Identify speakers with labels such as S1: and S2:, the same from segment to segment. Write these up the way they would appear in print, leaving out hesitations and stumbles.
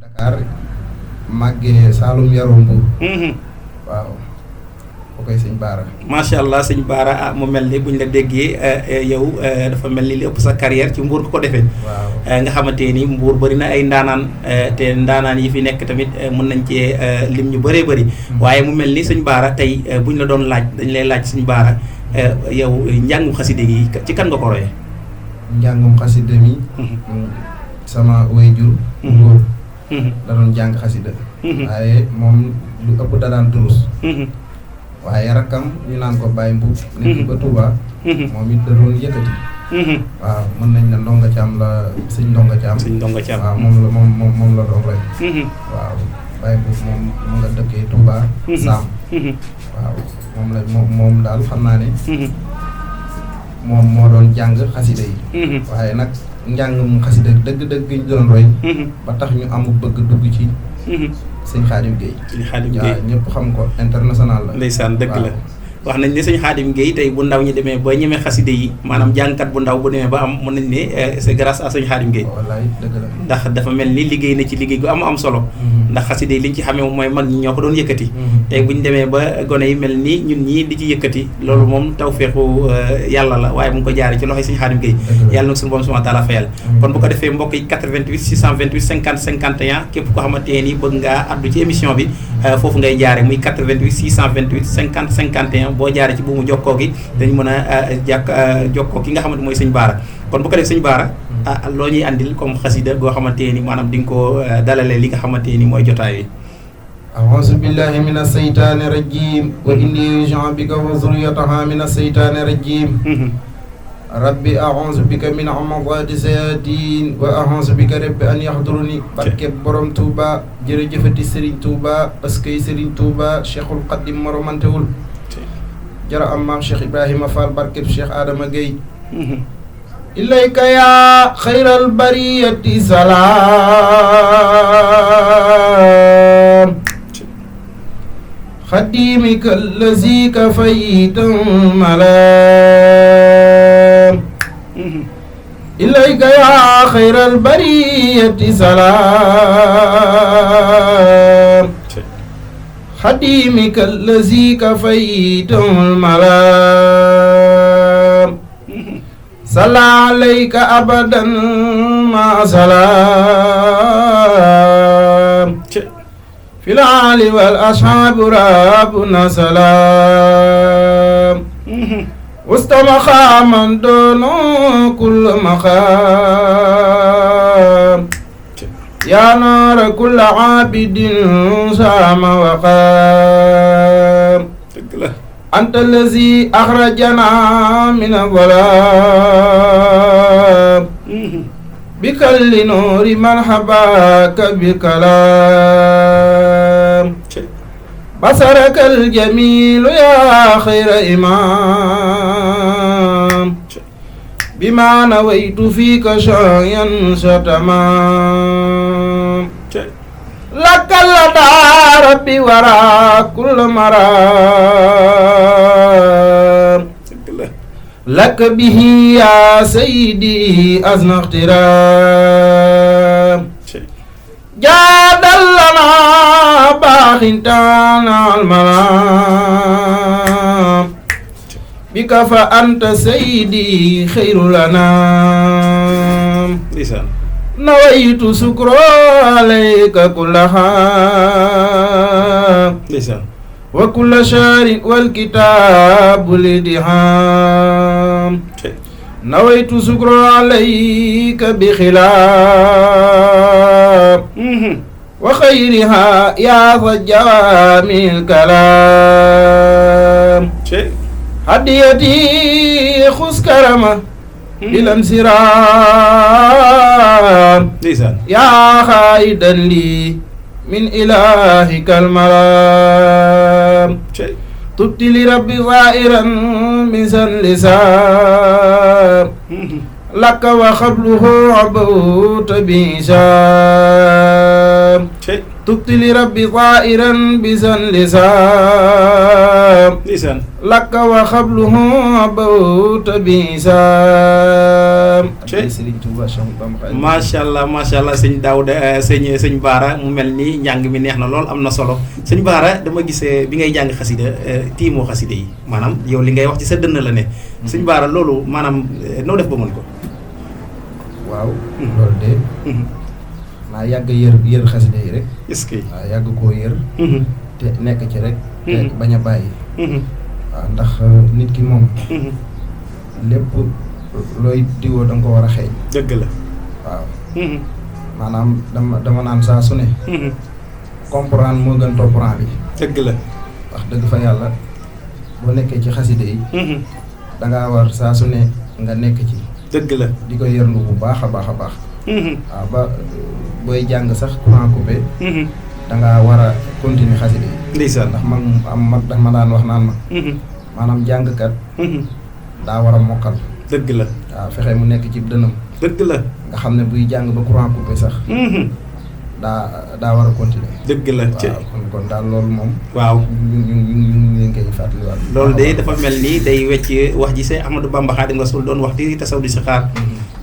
S1: Dakar màggee Saalum yaroo Mbuur. waaw boo koy sëñ Baara.
S2: macha allah sëñ Baara mu mel ni buñ la déggee yow dafa mel ni li ëpp sa carrière ci Mbuur ko defee.
S1: waaw
S2: nga xamante ni Mbuur bëri na ay ndaanaan te ndaanaan yi fi nekk tamit mën nañ cee lim ñu bëree bëri. waaye mu mel ni sëñ Baara tey buñ la doon laaj dañ lay laaj sëñ Baara yow njàngum xaside gi ci kan nga ko royee.
S1: njàngum xaside mi. sama waajur. Mbuur. da doon jàng xasida. waaye moom lu ëpp da daan durus. waaye rakkam ñu naan ko Baye Mbuub nekk ba Touba. moom it da doon yëkkati. waaw mën nañ ne ndonga Caam la sëñ ndonga Caam.
S2: sëñ ndonga Caam
S1: waaw moom la doon roy. waaw Baye Mbuub moom mu nga dëkkee Touba. Saam. waaw moom daal xam naa ne. moom moo doon jàng xasida yi. waaye nag njàngum xasida dëgg-dëgg ñu doon roy. ba tax ñu amu bëgg dugg ci. sëñ Xaadim Gueye.
S2: sëñ Xaadim Gueye
S1: waaw ñëpp xam ko international la.
S2: ndeysaan dëgg la. wax nañ ne sëñ Xaadim Gueye tey bu ndaw ñi demee ba ñemee xaside yi maanaam jàngkat bu ndaw bu demee ba am mën nañ ne c'est grâce à sëñ Xaadim Gueye.
S1: wallaay dëgg la.
S2: ndax dafa mel ni liggéey na ci liggéey gu am solo. ndax xaside yi liñ ci xamee mooy mag ñi ñoo ko doon yëkkati. tey bu ñu demee ba gone yi mel ni ñun ñii di ci yëkkati loolu moom tawfeexu yàlla la waaye mu ngi ko jaaree ci loxoy sëñ Xaadim Gueye. yàlla nag suñu borom subhanahu wa taala fayal. kon bu ko defee mbokk yi 88 628 50 51 képp koo xamante ni bëgg ngaa addu ci émission bi foofu ngay jaare muy 88 628 50 51 boo jaaree ci buumu jokkoo gi dañ mën a jokkoo ki nga xamante mooy sëñ Baara kon bu ko def sëñ Baara loo ñuy andil comme xasida goo xamante ni maanaam di nga ko dalalee li nga xamante ni mooy jotaay wi.
S1: a'uuzu billahi mina saytaani rajiim wa inni u'iizuha bika wa zurriyyataha mina saytaani rajiim rabbi a'uuzu bika min hamazaati sayaatiin wa a'uuzu bika rabbi an yahduruni barke borom Touba jërëjëfati Serigne Touba askay Serigne Touba Cheikhul Khadim moromantewul jara am maam Cheikh Ibrahima Fall barkeb Cheikh Adama Gueye ilayka yaa xayral bariyati salaam xadimika allazi kafaytan malaam ilayka yaa xayral bariyati salaam xadimika allazi kafaytan malaam salla alayka abadan ma salaam fil aali wal ashaabi rabbuna salaam wasta maqaaman doona kulla maqaam yaa naara kulla aabidin saama waqaam anta allazi axrajana min adh-dhalaam bikalli nuuri marhabaaka bikalaam basaraka aljamiilu yaa xayra imaam bimaa nawaytu fiika shay'an satamaam laka ladaa rabbi waraa kulla maraam laka bihi yaa sayyidi azna ixtiraam jaadal lanaa baaxin taana almalaam bika fa anta sayyidi xayrul anaam nawaytu sukro alayka kulla xaam wa kulla shahrin wal kitaabu lidhaam nawaytu sukro alayka bi xilaam wa xayriha yaa za jawaamil kalaam hadiyati xus karama bilam siraam yaa xaayidan lii min ilaahika almaraam tubti li rabbi zaa'iran min san lisaam laka wa xabluhu abawta bi isaam تبت لربي طائرا بزن لسام
S2: ndeysaan
S1: لك وخبله بوت بيسام
S2: macha allah sëñ Daouda sëñ Baara mu mel ni njàng mi neex na lool am na solo sëñ Baara dama gis bi ngay jàng xasida tiimoo xasida yi maanaam yow li ngay wax ci sa dënn la ne sëñ Baara loolu maanaam noo def ba mën ko
S1: waaw loolu de maa yàgg yër xasida yi rek
S2: est-ce que
S1: waaw yàgg koo yër te nekk ci rek te bañ a bàyyi waaw ndax nit ki moom lépp looy diwoo da nga ko war a xeeñ
S2: dëgg la
S1: waaw maanaam dama naan saa su ne comprendre moo gën topprendre bi
S2: dëgg la
S1: wax dëgg fa yàlla boo nekkee ci xasida yi da ngaa war saa su ne nga nekk ci
S2: dëgg la
S1: di ko yërlu bu baax a baax a baax waaw ba booy jàng sax courant coupé da ngaa war a continuer xasida yi
S2: ndeysaan
S1: ndax mag dax ma daan wax naan ma maanaam jàngkat daa war a mokkal
S2: dëgg la
S1: waaw fexe mu nekk ci dënam
S2: dëgg la
S1: nga xam ne buy jàng ba courant coupé sax daa war a continuer
S2: dëgg la
S1: waaw kon daal loolu moom
S2: waaw
S1: ñu leen koy fàttaliwaat
S2: loolu de dafa mel ni day wecc wax ji see Ahmadou Bamba Xaadimu Rasuul doon wax di tasaw di si xaar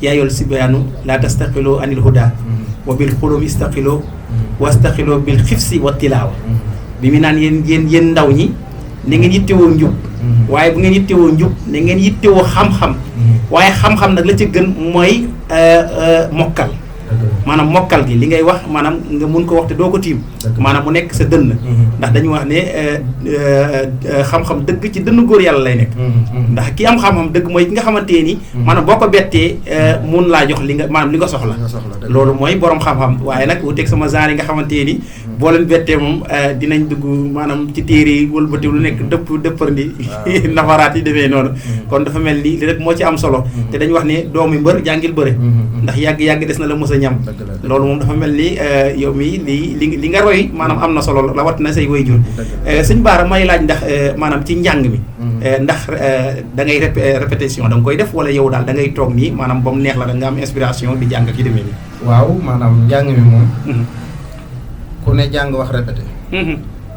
S2: yaayol si bayaanu laa tastaqiloo anil huda wa bil xulum istaqiloo wastaqiloo bil xifsi wa tilaawa bi mu naan yéen ndaw ñi na ngeen yittewoo njub waaye bu ngeen yittewoo njub na ngeen yittewoo xam-xam waaye xam-xam nag la ci gën mooy mokkal maanaam mokkal gi li ngay wax maanaam nga mun ko wax te doo ko tiim maanaam mu nekk sa dënn ndax dañu wax ne xam-xam dëgg ci dënn góor yàlla lay nekk ndax ki am xam-xam dëgg mooy ki nga xamante ni maanaam boo ko bettee mun laa jox li nga maanaam li nga soxla loolu mooy borom xam-xam waaye nag wuteeg sama genre yi nga xamante ni boo leen bettee moom dinañ dugg maanaam ci téere yi wëlbati lu nekk dëppandi nafaraat yi demee noonu kon dafa mel ni li rek moo ci am solo te dañu wax ne doomi mbër jàngil bëre ndax yàgg des na la mos a ñam loolu moom dafa mel ni yow mi li nga roy maanaam am na solo la wat na say waajur sëñ Baara may laaj ndax maanaam ci njàng mi ndax da ngay répétition da nga koy def wala yow daal da ngay toog nii maanaam ba mu neex la da nga am inspiration di jàng ci demee nii
S1: waaw maanaam njàng mi moom ku ne jàng wax répété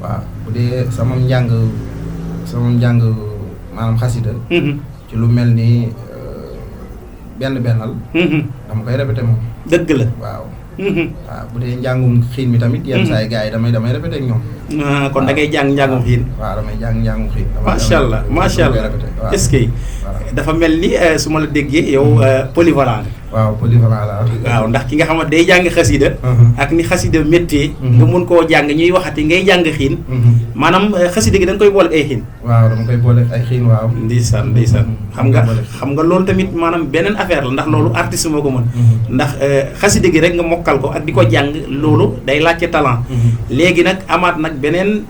S1: waaw bu dee sama njàng maanaam xasida ci lu mel ni bennal dama koy répété moom
S2: dëgg la
S1: waaw waaw bu dee njàngum xiin mi tamit yenn saa yi gars yi damay répété ak ñoom
S2: kon da ngay jàng njàngum xiin
S1: waaw damay jàng njàngum xiin
S2: macha allah est-ce que dafa mel ni su ma la déggee yow polyvalent
S1: waaw polyvalent la
S2: waaw ndax ki nga xamante day jàng xasida ak ni xasida métier nga mun koo jàng ñuy waxati ngay jàng xiin maanaam xasida gi da nga koy boole ak ay xiin
S1: waaw dama koy boole ay xiin waaw
S2: ndeysaan xam nga loolu tamit maanaam beneen affaire la ndax loolu artiste moo ko mën ndax xasida gi rek nga mokkal ko ak di ko jàng loolu day laajte talent léegi nag amaat nag beneen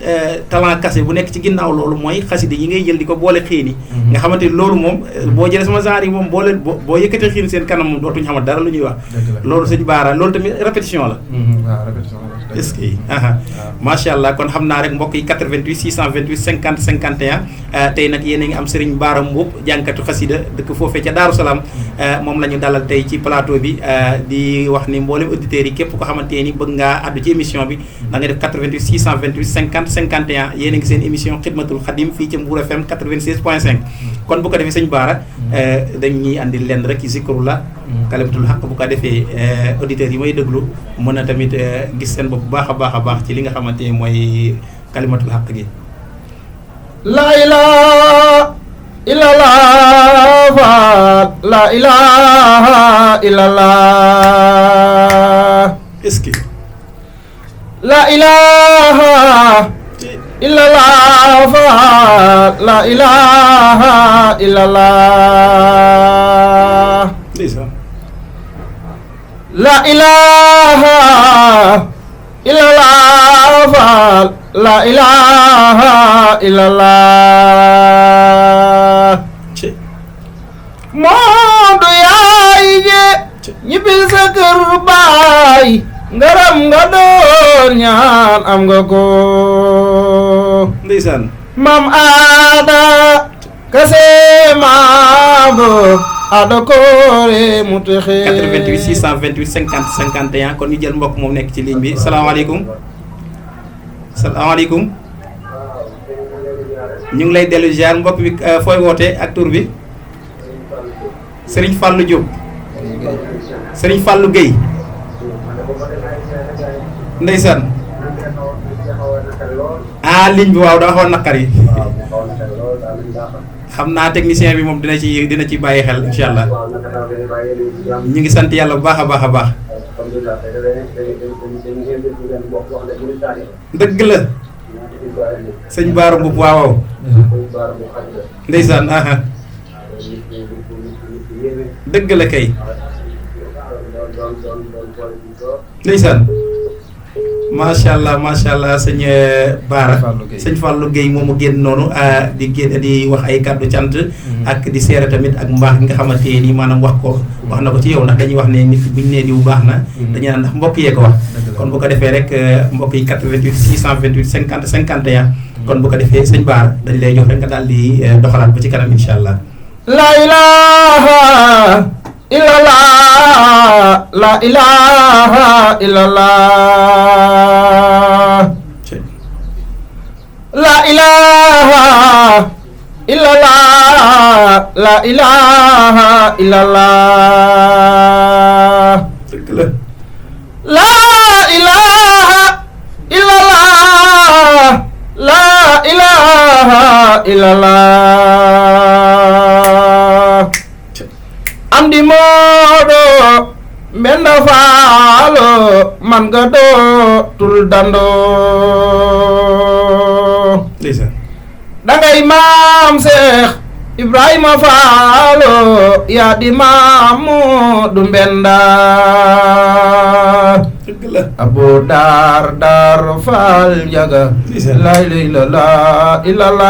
S2: talent kase bu nekk ci ginnaaw loolu mooy xasida yi ngay jël di ko boole xiin yi nga xamante loolu moom boo jëlee sama genre yi moom boo yëkkatee xiin seen kanam moom dootuñu xamat dara lu ñuy wax loolu sëñ Baara loolu tamit répétition la
S1: waaw répétition la
S2: est-ce que macha allah kon xam naa rek mbokk yi 88 628 50 51 tey nag yéen a ngi am Serigne Baara Mboup jànkatu xasida dëkk foofee ca Daaru Salaam moom la ñu dalal tey ci plateau bi di wax ni mboolem auditeurs yi képp ko xamante ni bëgg ngaa àddu ci émission bi da nga def 88 628 50 51 yéen a ngi seen émission xidmatul xadim fii ci Mbour FM 96.5 kon bu ko defee sëñ Baara dañuy andi lenn rek ci zikrullah kalimatul xaq bu ko defee auditeurs yi may déglu mën a tamit gis seen bopp bu baax a baax ci li nga xamante ni mooy kalimatul xaq gi
S1: la ilaha illallah la ilaha illallah
S2: est-ce que
S1: la ilaha illallah la ilaha illallah la ilaha illallah la ilaha illallah Moodu yaay je ñibbil sa kër baay ngaram nga doon ñaan am nga ko
S2: ndeysaan
S1: mam aada kase maabo ada koore mu texe
S2: 88 628 50 51 kon ñu jël mbokk moom nekk ci ligne bi salaamaaleykum salaamaaleykum ñu ngi lay dellu ziar mbokk bi fooy wootee ak tur bi Serigne Fallou Diop Serigne Fallou Gueye ndeysaan ligne bi waaw daa xaw a naqar yi xam naa technicien bi moom dina ci bàyyi xel incha allah ñu ngi sant yàlla bu baax a baax a baax dëgg la sëñ Baara Mbuub waaw ndeysaan dëgg la kay ndeysaan macha allah sëñ Baara sëñ Fallou Gueye moomu génn noonu di wax ay kàddu cant ak di seere tamit ak mbaax gi nga xamante ni maanaam wax na ko ci yow ndax dañuy wax ne nit buñ nee diw baax na dañuy naan ndax mbokk yee ko wax kon bu ko defee rek mbokk yi 88 628 50 51 kon bu ko defee sëñ Baara dañ lay jox rek nga daal di doxalaat ba ci kanam incha allah.
S1: La ilaha illallah, la ilaha illallah, la ilaha illallah, la ilaha illallah, la ilaha illallah, la ilaha illallah. Amdi Moodo mbenda faalo man nga dootul dandoo dangay maam Seex Ibrahima Faalo yaa di maam Moodu mbenda Abu Dar Faal Njaga la ilaha illallah.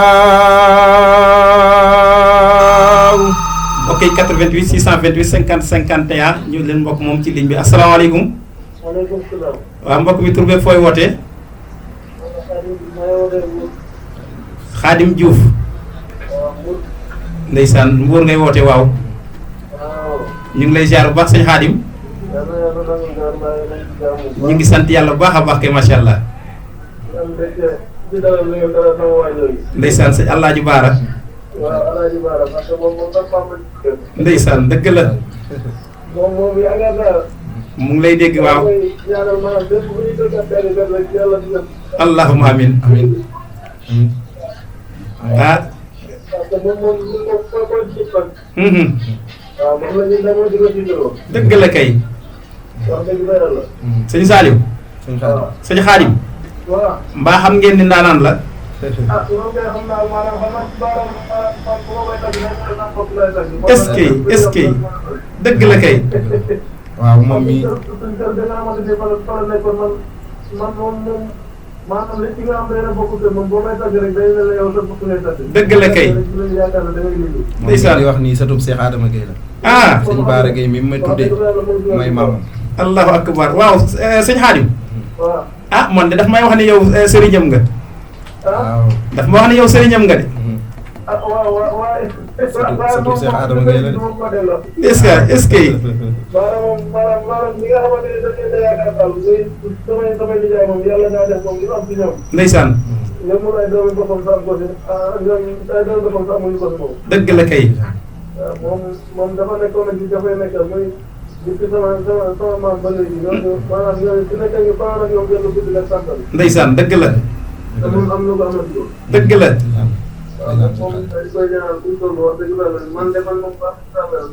S2: ok 88 628 50 51 ñu leen mbokk moom ci ligne bi asalaamaaleykum.
S3: waaleykum salaam.
S2: waaw mbokk mi tur beeg fooy wootee. Xaadim Diouf. ndeysaan Mbour ngay woote waaw. ñu ngi lay ziar bu baax sëñ Xaadim. ñu ngi sant yàlla bu baax a baax kay macha allah. ndeysaan sëñ Alaaji Baara.
S3: waaw Alaaji Baara parce que moom sax Papa
S2: ndeysaan dëgg la.
S3: moom yaakaar naa.
S2: mu ngi lay dégg waaw.
S3: ñaanal maanaam bépp bu ñuy dëkk ak benn benn rek yàlla dina.
S2: allahumma amin.
S3: parce que moom ñu ko ci fan. waaw moom la ñuy demoo di ko jiitaloo.
S2: dëgg la kay.
S3: wax dëgg yàlla.
S2: sëñ Saliou. sëñ Xaadim.
S3: waaw.
S2: mbaa xam ngeen ni ndaanaan la.
S3: moom kay xam naa maanaam xam naa baaraam bu ma koy tàgg naa bopp lay tàgg.
S2: est-ce que dëgg la kay.
S1: waaw moom mi
S3: suñ kër dinaa mën a di fa nekkoon man moom maanaam li ci nga xam ne bokk kër moom boo may tàgg rek day mel ne yow sa bopp ngay tàgg.
S2: dëgg la kay.
S3: yaakaar na da ngay liggéey.
S2: ndeysaan
S1: di wax nii satub Cheikh Adama Gueye la. sëñ Baara Gueye mi may tuddee mooy maamam.
S2: allahu akbar waaw sëñ Xaadim.
S3: waaw.
S2: man de daf may wax ne yow sëriñam nga.
S1: waaw
S2: daf ma wax ne yow sëriñam nga de.
S3: waaw.
S1: satub Cheikh Adama Gueye la de.
S2: est-ce que.
S3: maanaam li nga xamante ne dañuy da yaakaar daal samay liggéey moom yàlla naa def moom li am ci ñoom.
S2: ndeysaan.
S3: ñoom moom ay doomi boppam sax ko si ñoom ay doomi boppam sax muñu ko si moom.
S2: dëgg la kay.
S3: waaw moom dafa nekkoon ak dafay nekkal muy depuis sama maam ba léegi ñooñu maanaam ñooñu su nekkee ñu fanaan ak ñoom jënd guddi leen santal.
S2: ndeysaan dëgg la.
S3: te moom am na ko amati ko.
S2: dëgg la.
S3: waaw moom dañ koy ñaanal suñu tool wax dëgg yàlla man de man moom baax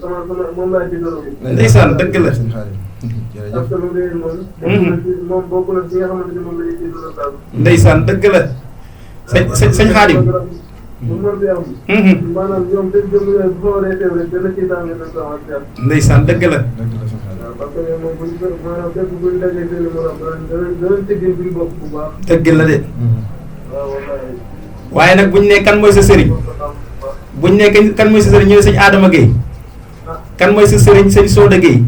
S3: sama moom laay digaloo.
S2: ndeysaan dëgg la.
S3: parce que lu dee moom. moom bokk na ci nga xamante ni moom la ñuy digaloo daal.
S2: ndeysaan dëgg la. sëñ Xaadim.
S3: bu mën di am. maanaam ñoom dañ jëm bu fa waree teew rek dana ciy tàng dañ ko wax ak
S2: ndeysaan dëgg la.
S3: waaw parce que moom buñ ko maanaam képp buñ dajee seen morom danañ tëggee suñu bopp bu baax.
S2: dëgg la de.
S3: waaw wallaay.
S2: waaye nag buñ ne kan mooy sa sëriñ. buñ ne kan mooy sa sëriñ ñu ne sëñ Adama Gueye. kan mooy sa sëriñ sëñ Soda Gueye.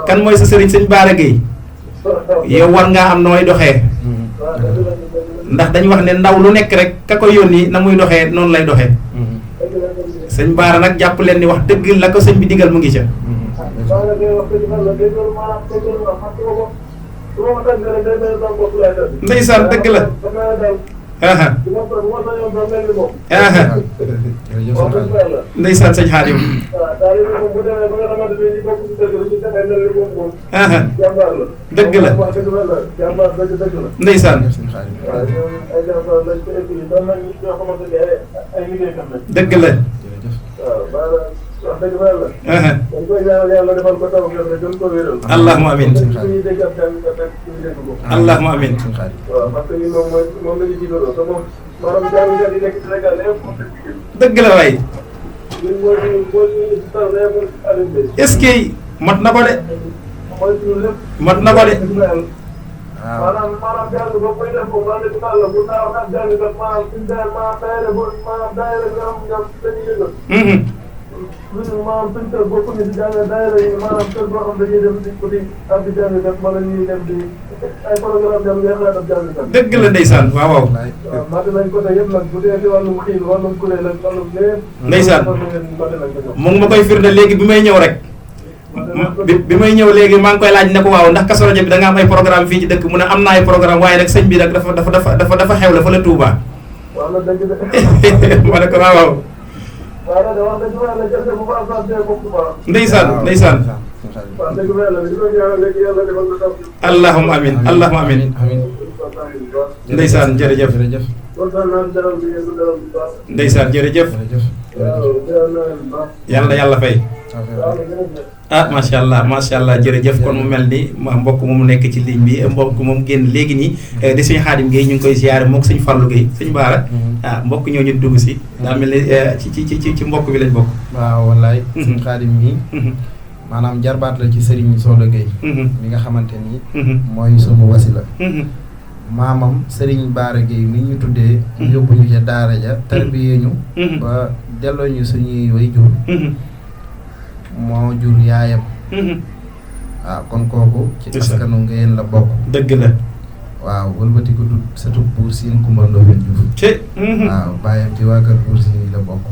S2: kan mooy sa sëriñ sëñ Baara Gueye. yow war ngaa am nooy doxee. ndax dañu wax ne ndaw lu nekk rek ka ko yónni na muy doxee noonu lay doxee. sëñ Baara nag jàpp leen ni wax dëgg la ko sëñ bi digal mu ngi ca.
S3: su ma ko tàggee rek day mel ni sama bopp laay tàgg.
S2: ndeysaan dëgg la.
S3: bu ma sañoon ba mel ni moom.
S1: jërëjëf sëñ Xaadim.
S2: ndeysaan sëñ Xaadim.
S3: waaw daal di moom bu demee ba nga xamante ne ñu bokk ci dëgg la ñu defee mel ni moom moom. jàmbaar la.
S2: dëgg la
S3: wax dëgg la jàmbaar dëgg la.
S2: ndeysaan.
S1: sëñ Xaadim.
S3: waaw ñoom ay jàmbaar lañ ci équipe yi doon nañ ñoo xamante ne ay liggéeykat lañ.
S2: dëgg la.
S1: jërëjëf.
S3: waaw maanaam wax dëgg fa yàlla. dañ koy ñaanal yàlla defal ko taw gerte gën ko wéral.
S2: allahumma amiin.
S3: suñuy dégg ab jàng kat rek suñu dégg ko.
S2: allahumma amiin.
S1: sëñ Xaadim.
S3: waaw parce que ñun moom la ñu jiitaloo te moom maanaam jàngkat yi nekk Sénégal yëpp moom lañ jiital.
S2: dëgg la waay.
S3: ñun mooy suñu taw yëpp Alioune Mbaye.
S2: est-ce que mat na ko de.
S3: mooy suñu lépp.
S2: mat na ko de.
S1: waaw.
S3: maanaam jàng ba koy def ko maanaam ci àll bu naaw ak jàngkat maanaam suñu daayira maanaam daayira ba maanaam daayira ñoom dañuy yëngal. maanaam suñu kër bokkuñu si jàng daayira yi maanaam kër boo xam dañuy dem di ko di ab di jàngkat wala ñuy dem di ay programme dem ngay xalaat ab jàngkat.
S2: dëgg la ndeysaan waaw waaw.
S3: waaw màgg nañ ko te yëpp nag bu dee si wàllum xiin wàllum kuréel ak wàllum lépp.
S2: ndeysaan
S3: màgg nañ ko ñoom.
S2: mu ngi ma koy firnde léegi bi may ñëw rek. bi may ñëw léegi maa ngi koy laaj ne ko waaw ndax Kazu Rajab bi da nga am ay programme fii ci dëkk mu ne am na ay programme waaye rek sëñ bi nag dafa xew la fa la Touba.
S3: waaw nag dëgg de.
S2: ma ne ko waaw waaw.
S3: waaw nag wax dëgg yàlla jërëjëf bu baax a baax bokk bu baax.
S2: ndeysaan ndeysaan.
S3: waaw dëgg yàlla li ko ñaanal léegi yàlla defal ko taw.
S2: allahumma amin allahumma amin. ndeysaan jërëjëf.
S1: jërëjëf.
S3: kontaan naa si dalal bi ngeen ko dalal bu baax.
S2: ndeysaan jërëjëf.
S3: waaw jërëjëf naa leen bu baax.
S2: yàlla fay.
S3: waaw jërëjëf.
S2: ah macha allah jërëjëf kon mu mel ni mbokk moomu nekk ci ligne bi mbokk moom génn léegi nii di sëñ Xaadim Gueye ñu ngi koy ziare moog sëñ Fallou Gueye sëñ Baara. mbokk ñoo ñu dugg si. daa mel ni ci mbokk bi lañ bokk.
S1: waaw wallaay. sëñ Xaadim mii. maanaam jarbaat la ci Serigne Soxna Gueye. mi nga xamante ni. mooy sunu wasila. maamam Serigne Baara Gueye mi ñu tuddee. yóbbu ñu ca daara ja tarbiyee ñu. ba delloo ñu suñuy way jur. moo jur yaayam. waaw kon kooku. ci askanu Ngéyeen la bokk.
S2: dëgg la.
S1: waaw wëlbati ko dut sëtu Buur Siin Kumba Ndoofeen Juuf. waaw bàyyam ci waa kër Buur Siin yi la bokk.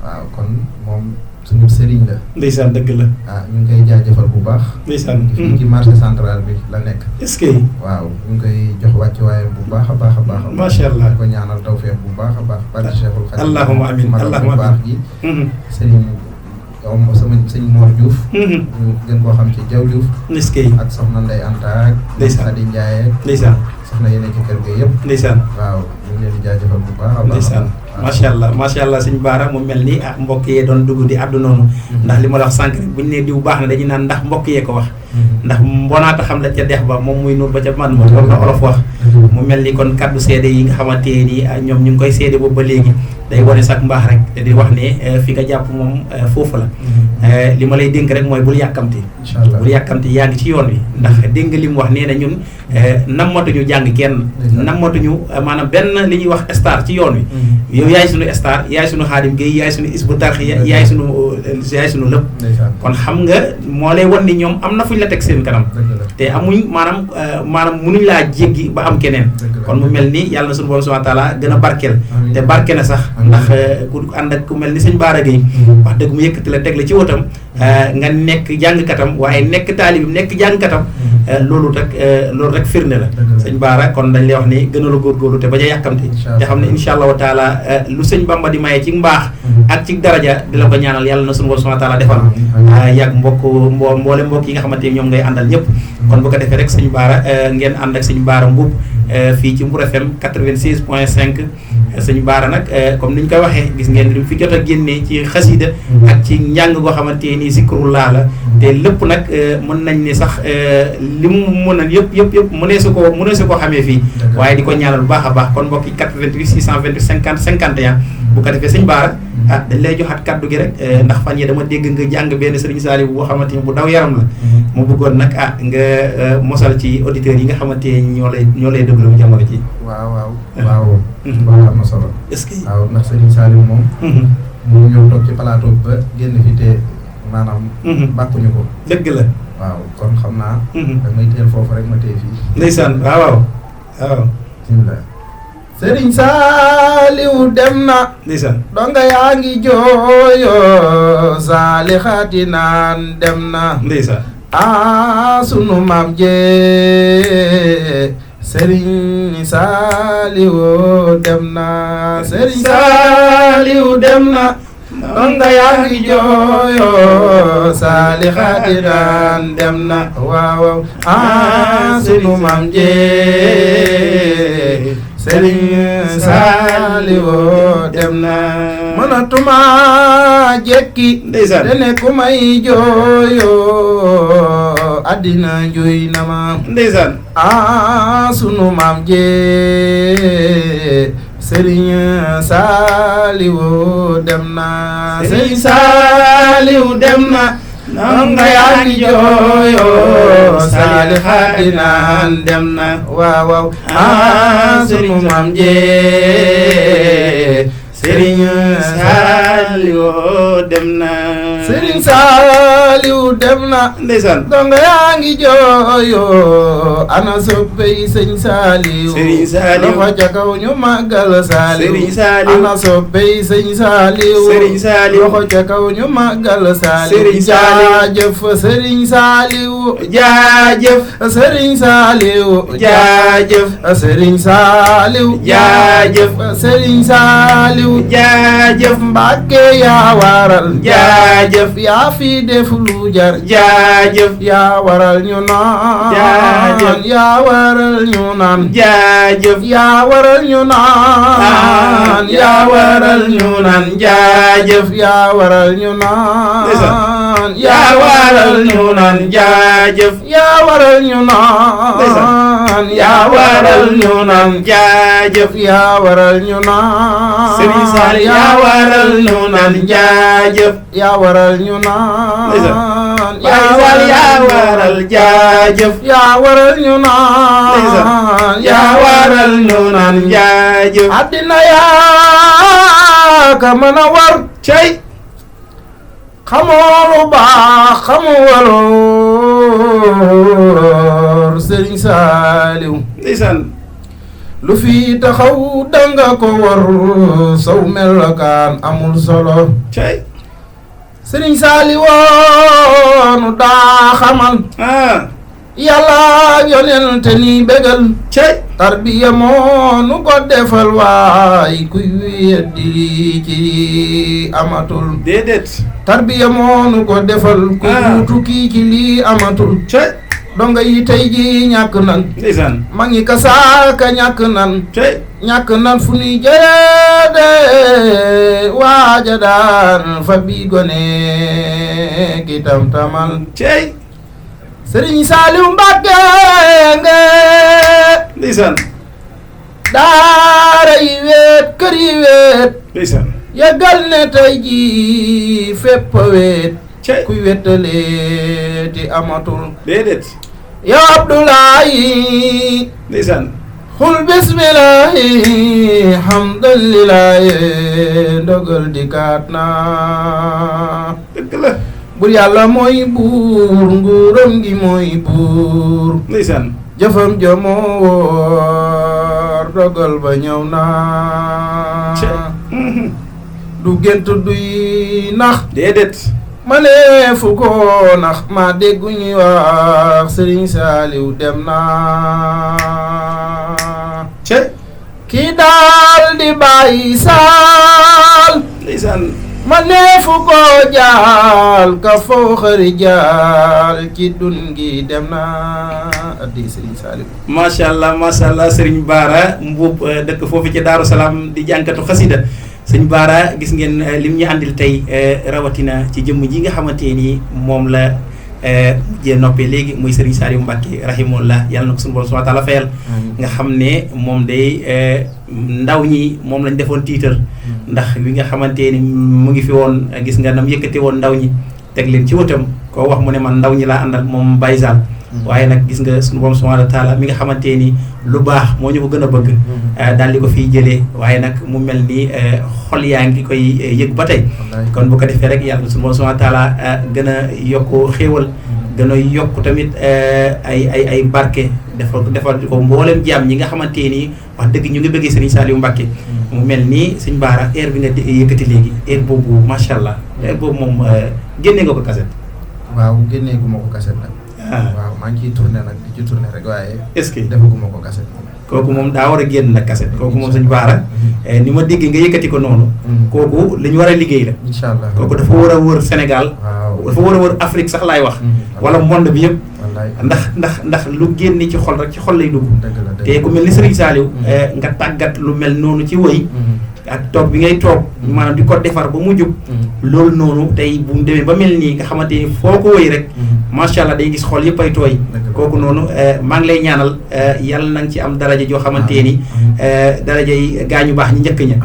S1: waaw kon moom suñu sëriñ la.
S2: ndeysaan dëgg la.
S1: ñu ngi koy jaajëfal bu baax.
S2: ndeysaan.
S1: fii ci marché central bi la nekk.
S2: est-ce que.
S1: waaw ñu ngi koy jox wàccuwaayam bu baax a baax a baax.
S2: macha allah
S1: di ko ñaanal tawfeex bu baax a baax. barke Cheikhul Khadim.
S2: allahumma amiin
S1: bu baax gi. sëriñ sama sëñ Mor Diouf. ñu gën koo xam ci Jaw Diouf.
S2: est-ce que.
S1: ak soxna Ndeye Anta ak.
S2: ndeysaan
S1: Xadi Ndiaye.
S2: ndeysaan.
S1: soxna yeneen ci kër ga yëpp.
S2: ndeysaan.
S1: waaw ñu ngi leen di jaajëfal bu baax a baax.
S2: ndeysaan macha allah sëñ Baara mu mel ni mbokk yee doon dugg di àddu noonu. ndax li ma la wax sànq rek bu ñu nee diw baax na dañuy naan ndax mbokk yee ko wax. ndax mbonaata xam la ca dex ba moom muy nuur ba ca man ma loolu la olof wax. mu mel ni kon kaddu seede yi nga xamante ni ñoom ñu ngi koy seede boobu ba léegi day wane sax mbaax rek te di wax ne fi nga jàpp moom foofu la. li ma lay dénk rek mooy bul yàkkamti.
S1: incha allah
S2: bul yàkkamti yaa ngi ci yoon wi ndax dégg nga li mu wax nee na ñun nammatuñu jàng kenn. nammatuñu maanaam benn li ñuy wax star ci yoon wi. yow yaay sunu star yaay sunu Xaadim Gueye yaay sunu Isbu Tarxiya yaay sunu lépp. kon xam nga moo lay wan ni ñoom am na fuñ la teg seen kanam. te amuñ maanaam munuñ laa jéggi ba am keneen. kon mu mel ni yàlla na sunu borom subhanahu wa taala gën a barkeel. te barke na sax ndax ku ànd ak ku mel ni sëñ Baara Gueye wax dëgg mu yëkkati la teg la ci wotam nga nekk jàngkatam waaye nekk taalibim nekk jàngkatam loolu rek firnde la. sëñ Baara kon dañ lay wax ni gën a la góorgóorlu te bañ a yàkkamti te xam ne incha allahu taala lu sëñ Bamba di maye ci mbaax ak ci daraja di la ko ñaanal yàlla na sunu borom subhanahu wa taala defal yàgg mboole mbokk yi nga xamante ni ñoom ngay àndal ñëpp. kon bu ko defee rek sëñ Baara ngeen ànd ak sëñ Baara Mbuub fii ci Mbour FM 96.5 sëñ Baara nag comme ni ñu koy waxee gis ngeen li fi jot a génnee ci xasida ak ci njàng goo xamante ni zikrullah la te lépp nag mën nañ ni sax li mu mën a yëpp mënee su ko xamee fii waaye di ko ñaanal bu baax a baax kon mbokk yi 88 628 50 51 bu ko defee sëñ Baara dañ lay joxaat kaddu gi rek ndax fan yi dama dégg nga jàng benn Sëriñ Saliou boo xamante ni bu daw yaram la mu bëggoon nag nga mosal ci auditeurs yi nga xamante ni ñoo lay déglu bu jamono ji.
S1: waaw am na solo.
S2: est-ce que
S1: waaw ndax Serigne Saliou moom. mu ñëw toog ci plateau ba génn fi te maanaam. bàkkuñu ko.
S2: dëgg la.
S1: waaw kon xam naa. da may teel foofu rek ma tee fii.
S2: ndeysaan waaw.
S1: bismillah. Serigne Saliou dem na.
S2: ndeysaan.
S1: donga yaa ngi jooyo Sali xaati naan dem na.
S2: ndeysaan.
S1: sunu maam jee Serigne Saliou dem na Serigne Saliou dem na donga yaa ngi jooyo Salihati daan dem na waaw sunu maam jee Serigne Saliou dem na mënatuma jekki dene ku may jooyo addina jooy na ma
S2: ndeysaan
S1: sunu maam jee Serigne Saliou dem na Serigne Saliou dem na nanga yaa ngi jooyo Salihati naan dem na waaw sunu maam jee Serigne Saliou dem na Serigne Saliou dem na
S2: ndeysaan
S1: donga yaa ngi jooyo ana soppey Serigne Saliou
S2: Serigne Saliou
S1: loxo ca kaw ñu màggal Saliou
S2: Serigne Saliou
S1: ana soppey Serigne Saliou
S2: Serigne Saliou
S1: loxo ca kaw ñu màggal Saliou
S2: Serigne Saliou
S1: jaajëf Serigne Saliou
S2: jaajëf
S1: Serigne Saliou
S2: jaajëf
S1: Serigne Saliou
S2: jaajëf
S1: Serigne Saliou
S2: jaajëf
S1: Mbàkke yaa waral
S2: jaajëf
S1: yaa fi def lu jar
S2: jaajëf
S1: yaa waral ñu naan
S2: jaajëf
S1: yaa waral ñu naan
S2: jaajëf
S1: yaa waral ñu naan yaa waral ñu naan
S2: jaajëf
S1: yaa waral ñu naan
S2: yaa waral ñu naan jaajëf
S1: yaa waral ñu naan yaa waral ñu naan
S2: jaajëf
S1: yaa waral ñu naan
S2: Serigne Saliou yaa waral ñu naan jaajëf
S1: yaa waral ñu naan
S2: yaa waral jaajëf
S1: yaa waral ñu naan
S2: yaa waral ñu naan jaajëf
S1: addina yaa ka mën a war
S2: cey
S1: xamoo lu baax xamoo waloor Serigne Saliou
S2: ndeysaan
S1: lu fi taxaw danga ko war saw melokaan amul solo
S2: cey
S1: Serigne Saliou nu daa xamal yàlla yonente ni bégal
S2: cey
S1: tarbiya moo nu ko defal waay kuy weddi ci amatul
S2: déedéet
S1: tarbiya moo nu ko defal ku wuutu kii ci lii amatul
S2: cey
S1: donga yi tey ji ñàkk nan
S2: ndeysaan
S1: ma ngi kasaaka ñàkk nan
S2: cey
S1: ñàkk nan fu nuy jëlee de waaja daan fa bi gone ki tam tamal
S2: cey
S1: Serigne Saliou Mbacké nge
S2: ndeysaan
S1: daara yi weet kër yi weet
S2: ndeysaan
S1: yëgal ne tey ji fépp a weet
S2: cey
S1: kuy wettale ti amatul
S2: déedéet
S1: yow Abdoulaye
S2: ndeysaan
S1: xul bismillahi hamdulillahi ndogal di kaat na
S2: dëgg la
S1: bur yàlla mooy buur nguuram gi mooy buur
S2: ndeysaan
S1: jëfam jëmoo woor dogal ba ñëw na du gént duy nax
S2: déedéet
S1: ma ne fu ko nax ma déggu ñuy wax Serigne Saliou dem na
S2: cey
S1: kii daal di bàyyi saal
S2: ndeysaan
S1: ma ne fu ko jaal ka foo xëri jaal ci dun gi dem na addi Serigne Saliou
S2: macha allah Serigne Bara Mboup dëkk foofu ci Daaru Salaam di jànkatu xasida sëñ Bara gis ngeen lim ñu àndil tey rawatina ci jëmm ji nga xamante ni moom la mujjee noppee léegi muy Serigne Saliou Mbacké rahimahullah yàlla na ko suñu borom subhanahu wa taala fayal nga xam ne moom day ndaw ñi moom lañ defoon tiitar ndax li nga xamante ni mu ngi fi woon gis nga nam yëkkati woon ndaw ñi teg leen ci wëtam koo wax mu ne man ndaw ñi laa àndal moom Baye Sall waaye nag gis nga suñu borom subhanahu wa taala mi nga xamante ni lu baax moo ñu ko gën a bëgg daal di ko fiy jëlee waaye nag mu mel ni xol yaa ngi koy yëg ba tey kon bu ko defee rek yàlla suñu borom subhanahu wa taala gën a yokk xéewal gën a yokk tamit ay barke defal ko mboolem jaam ñi nga xamante ni wax dëgg ñu ngi bëggee Serigne Saliou Mbacké mu mel nii sëñ Bara air bi nga yëkkati léegi air boobu macha allah air boobu moom génne nga ko kaset
S1: waaw génnee gu ma ko cassette nag. waaw maa ngi ciy tourné nag di ci tourné rek waaye.
S2: est-ce que
S1: defaguma ko cassette.
S2: kooku moom daa war a génn nag cassette kooku moom sëñ Baara ni ma dégg nga yëkkati ko noonu. kooku li ñu war a liggéey la.
S1: incha allah
S2: kooku dafa war a wër Sénégal.
S1: waaw
S2: dafa war a wër Afrique sax laay wax. wala monde bi yëpp.
S1: wallaay
S2: ndax lu génn ci xol rek ci xol lay dugg.
S1: dëgg la
S2: te ku mel ni Serigne Saliou. nga tàggat lu mel noonu ci wëy. ak toog bi ngay toog maanaam di ko defar ba mu jub. loolu noonu tey bu mu demee ba mel nii nga xamante ni foo ko wëy rek. macha allah day gis xol yëpp ay tooy. kooku noonu maa ngi lay ñaanal yàlla na nga ci am daraja joo xamante ni daraja yi gaañu baax ñi njëkk ña.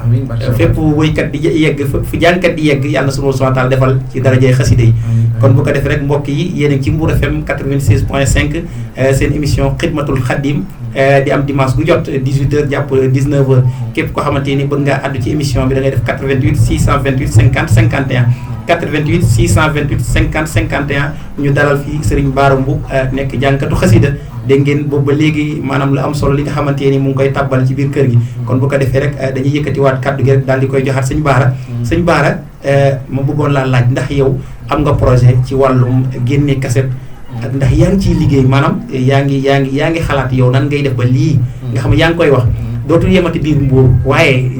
S2: fépp wëykat di yegg fu jàngkat di yegg yàlla na subhaanahu wa taala defal ci darajay xasida yi. kon bu ko defee rek mbokk yi yéen a ngi ci Mbour FM 96.5 seen émission xidmatul xaddim di am dimanche gu jot 18h jàpp 19h képp koo xamante ni bëgg ngaa àddu ci émission bi da ngay def 88 628 50 51 88 628 50 51 ñu dalal fii Serigne Bara Mboup nekk jàngkatu xasida dégg ngeen boobu ba léegi maanaam lu am solo li nga xamante ni mu ngi koy tàbbal ci biir kër gi. kon bu ko defee rek dañuy yëkkatiwaat kàddu gi rek daal di koy joxaat sëñ Bara. sëñ Bara ma bëggoon laa laaj ndax yow am nga projet ci wàllum génne cassette. ak ndax yaa ngi ciy liggéey maanaam yaa ngi xalaat yow nan ngay def ba lii. nga xam ne yaa ngi koy wax dootul yemati biir Mbour waaye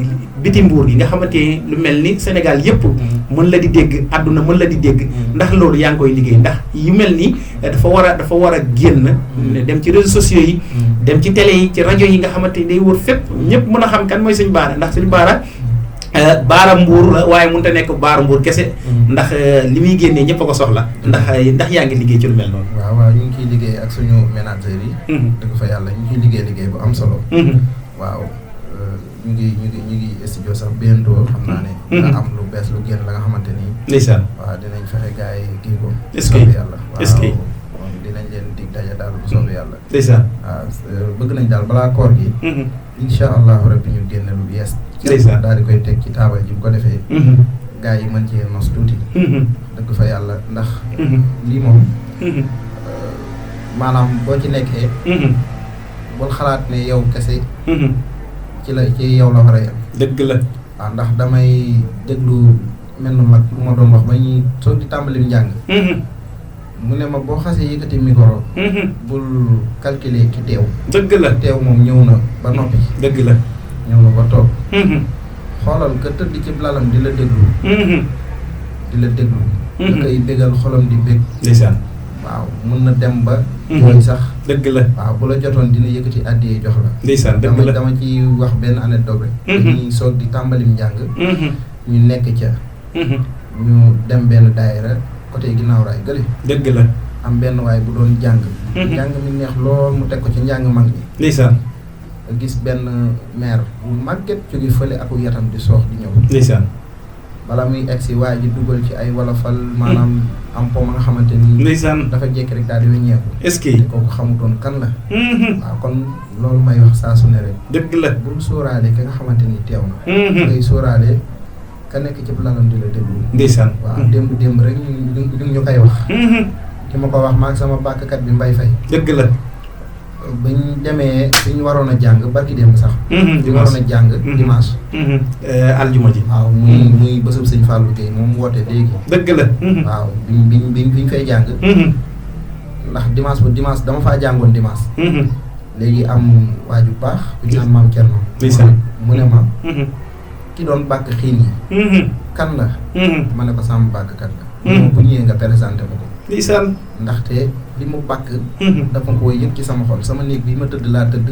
S2: biti Mbour gi nga xamante ni lu mel ni Sénégal yëpp. mën la di dégg àdduna mën la di dégg. ndax loolu yaa ngi koy liggéey ndax yu mel ni dafa war a génn. dem ci réseaux sociaux yi. dem ci télé yi ci rajo yi nga xamante ni day wër fépp ñëpp mën a xam kan mooy sëñ Bara ndax sëñ Bara. Bara Mbour la waaye mënut a nekk Bara Mbour kese. ndax li muy génnee ñëpp a ko soxla. ndax yaa ngi liggéey ci lu mel noonu.
S1: waaw ñu ngi ciy liggéey ak suñu ménageurs yi. dëgg fa yàlla ñu ngi ciy liggéey bu am solo. waaw ñu ngi studio sax bientôt xam naa ne. dina am lu bees lu génn la nga xamante ni.
S2: ndeysaan
S1: waaw dinañ fexe gars yi kii ko.
S2: est-ce que
S1: yàlla
S2: est-ce que
S1: waaw dinañ leen dig daje daal bu soobee yàlla.
S2: ndeysaan
S1: waaw bëgg nañ daal balaa koor gi. incha allahu rabbi ñu génne lu yees.
S2: ndeysaan
S1: daal di koy teg ci taabal ji bu ko defee. gars yi mën cee nos tuuti. dëgg fa yàlla ndax. lii moom. maanaam boo ci nekkee. bul xalaat ne yow kese. ci yow la war a yem.
S2: dëgg la.
S1: waaw ndax damay déglu mel na mag lu ma doon wax ba ñuy soog di tàmbali njàng. mu ne ma boo xasee yëkkati micro. bul calculer ki teew.
S2: dëgg la
S1: teew moom ñëw na ba noppi.
S2: dëgg la
S1: ñëw na ba toog. xoolal ka tëdd ci lalam di la déglu. di la déglu. da koy bégal xolam di bég.
S2: ndeysaan
S1: waaw mun na dem ba. yooyu sax.
S2: dëgg la
S1: waaw bu la jotoon dina yëkkati àddiyee jox la.
S2: ndeysaan dëgg la
S1: dama ci wax benn anecdote rek. dañuy soog di tàmbalim njàng. ñu nekk ca. ñu dem benn daayira côté ginnaaw raay gële.
S2: dëgg la
S1: am benn waay bu doon jàng. njàng mi neex lool mu teg ko ci njàng mag ñi.
S2: ndeysaan
S1: gis benn maire bu màgget jóge fële aku yatam di soox di ñëw.
S2: ndeysaan
S1: bala muy egsi waa ji dugal ci ay wolofal maanaam am po ma nga xamante ni.
S2: ndeysaan
S1: dafa jékki rek daal di weññeeku.
S2: est-ce que
S1: te kooku xamutoon kan la. waaw kon loolu may wax saa su ne rek.
S2: dëgg la
S1: bul sóoraale ki nga xamante ni teew na. ngay sóoraale ka nekk ci lalam di la déglu.
S2: ndeysaan
S1: waaw démb rek ñu koy wax. ki ma ko wax maag sama bàkkkat bi Mbay Fay.
S2: dëgg la
S1: bañ demee fi ñu waroon a jàng barki démb sax. fi ñu waroon a jàng dimanche.
S2: aljuma ji.
S1: waaw muy bésub sëñ Fallou Gueye moom woote léegi.
S2: dëgg la.
S1: waaw biñ fay jàng. ndax dimanche dama faa jàngoon dimanche. léegi am waaju baax ku ñu naan maam Thierno. mu ne ma. ki doon bàkk xiin yi. kan la. ma ne ko sama bàkkkat la. moom bu ñëwee nga présenté ma ko.
S2: ndeysaan
S1: ndaxte li mu bàkk. dafa ko yëg ci sama xol sama néeg bi ma tëdd laa tëdd.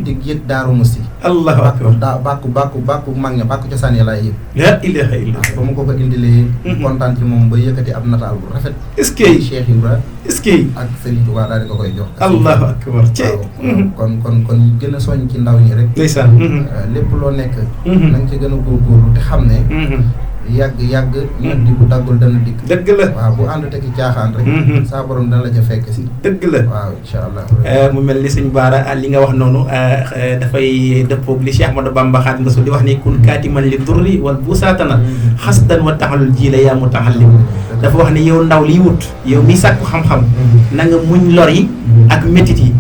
S1: di yëg Daaru Musti.
S2: allahu akbar
S1: bàkku mag ña bàkku cosaan ya laay yëg.
S2: la ilaha illallah.
S1: ba ma ko indilee. kontaan ci moom ba yëkkati ab nataal bu rafet.
S2: est-ce que
S1: Cheikh Ibra.
S2: est-ce que
S1: ak Serigne Touba daal di ko koy jox.
S2: allahu akbar
S1: kon gën a soñ ci ndaw ñi rek.
S2: ndeysaan
S1: lépp loo nekk. na nga ci gën a góorgóorlu te xam ne. yàgg ñun di bu daggul dana dikk.
S2: dëgg la
S1: waaw bu ànd tekki caaxaan rek. saa borom dana la ca fekk si.
S2: dëgg la
S1: waaw incha allah.
S2: mu mel ni sëñ Bara li nga wax noonu dafay dëppoog li Cheikh Ahmadou Bamba Xaadimu Rasuul di wax ni kun kaatiman li durri wal busaatana xasdan wa taxalul jiila yaa mutaxallim. dafa wax ni yow ndaw liy wut yow mi sàkku xam-xam na nga muñ lor yi ak métit yi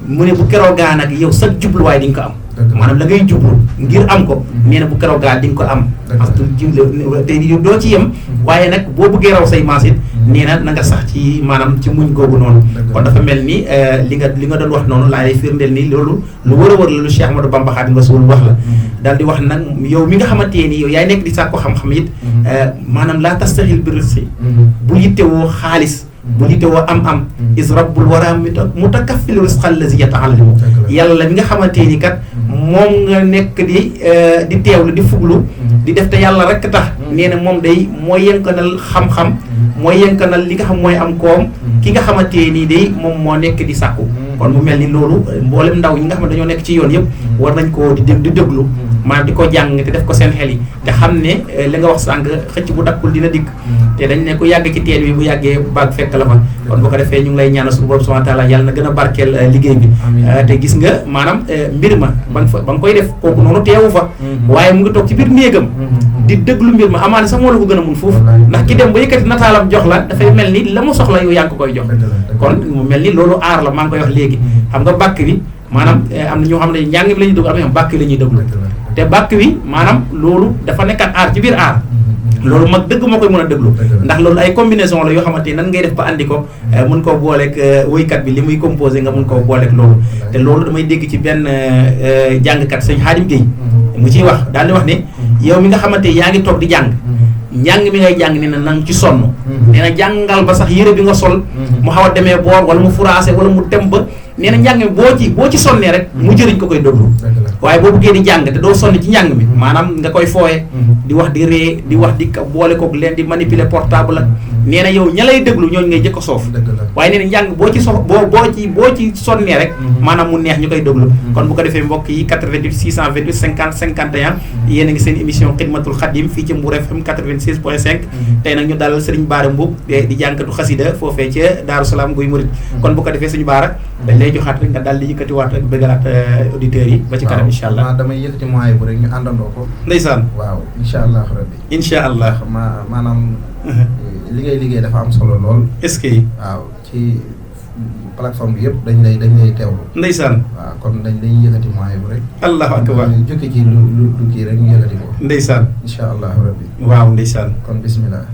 S2: mu ne bu keroogaa nag yow sa jubluwaay di nga ko am. maanaam la ngay jublu ngir am ko nee na bu keroog gaa di nga ko am parce que te doo ci yem waaye nag boo bëggee raw say maas it nee na nga sax ci maanaam ci muñ googu noonu kon dafa mel ni li nga doon wax noonu laa lay firndeel ni loolu lu wër a wër la lu Cheikh Ahmadou Bamba Xaadimu Rasuul wax la daal di wax nag yow mi nga xamante ni yow yaay nekk di sàkku xam-xam it maanaam laa tastaxil bi rizqi bu yittewoo xaalis bu yittewoo am is rabbul wara mutakaffil rizqal lazi yata'allamu yàlla mi nga xamante ni kat moom nga nekk di teewlu di fuglu di def te yàlla rek tax nee na moom day mooy yenkanal xam-xam mooy yenkanal li nga xam mooy am koom ki nga xamante nii day moom moo nekk di sàkku kon mu mel ni loolu mboolem ndaw ñi nga xam ne dañoo nekk ci yoon yëpp war nañ koo di déglu maanaam di ko jàng te def ko seen xel yi te xam ne li nga wax sànq xëcc bu dakkul dina dikk te dañ ne ko yàgg ci teen bi bu yàggee baag fekk la fa kon bu ko defee ñu ngi lay ñaanal suñu borom subhanahu wa taala yàlla na gën a barkeel liggéey bi te gis nga maanaam mbir ma ba nga koy def kooku noonu teewu fa waaye mu ngi toog ci biir néegam di déglu mbir ma amaana sax moo la ko gën a mun foofu ndax ki dem ba yëkkati nataalam jox la dafay mel ni la mu soxla yow yaa ngi ko koy jox kon mu mel ni loolu aar la maa ngi koy wax léegi xam nga bàkk bi maanaam am na ñoo xam ne njàng bi la ñuy déglu am na ñoom bàkk la ñuy déglu te bàkk wi maanaam loolu dafa nekkat aar ci biir aar loolu mag dëgg moo koy mën a déglu ndax loolu ay combinaison la yoo xamante ni nan ngay def ba andi ko mun koo booleeg woykat bi li muy composé nga mun koo booleeg loolu te loolu damay dégg ci benn jàngkat sëñ Xaadim Gueye mu ciy wax daal di wax ne yow mi nga xamante yaa ngi toog di jàng njàng mi ngay jàng ne na nang ci sonn nee na jàngal ba sax yére bi nga sol mu xaw a demee boor wala mu furaase wala mu dem ba nee na njàng mi boo ci sonnee rek mu jëriñ ko koy déglu waaye boo bëggee di jàng te doo sonn ci njàng mi maanaam nga koy fooye di wax di ree di wax di boole koog leen di manipuler portable ak nee na yow ña lay déglu ñooñu ngay jëkk a soof waaye nee na njàng boo ci sonnee rek maanaam mu neex ñu koy déglu kon bu ko defee mbokk yi 88 628 50 51 yéen a ngi seen émission Xidmatul Xadim fii ci Mbour FM 96.5 tey nag ñu dalal Serigne Bara Mboup di jànkatu xasida foofee ca Daaru Salaam Guy Murid kon bu ko defee suñu Bara dañ lay joxaat rek nga daal di yëkkatiwaat ak bëggalaat auditeurs yi ba ci kanam incha allah
S1: waaw damay yëkkati moyen bu rek ñu àndandoo ko
S2: ndeysaan
S1: waaw incha allah rabbi
S2: incha allah
S1: maanaam li ngay liggéey dafa am solo lool
S2: est-ce que
S1: waaw ci plateforme bi yëpp dañ lay teewlu
S2: ndeysaan
S1: waaw kon dañuy yëkkati moyen bu rek
S2: allahu akbar
S1: jukki ci lu kii rek ñu yëkkati ko
S2: ndeysaan
S1: incha allah rabbi
S2: waaw ndeysaan
S1: kon bismillah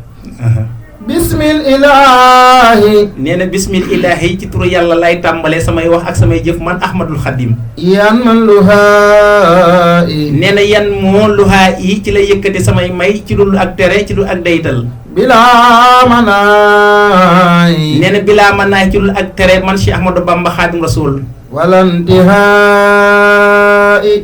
S1: bismillahi
S2: nee na bismillahi ci turu yàlla lay tàmbalee samay wax ak samay jëf man Ahmadul Xadim
S1: yan man luhaa i
S2: nee na yan moo luhaa yi ci lay yëkkati samay may ci dul ak tere ci dul ak daytal
S1: bilaa manaay
S2: nee na bilaa manaay ci dul ak tere man Cheikh Ahmadou Bamba Xaadim Rasul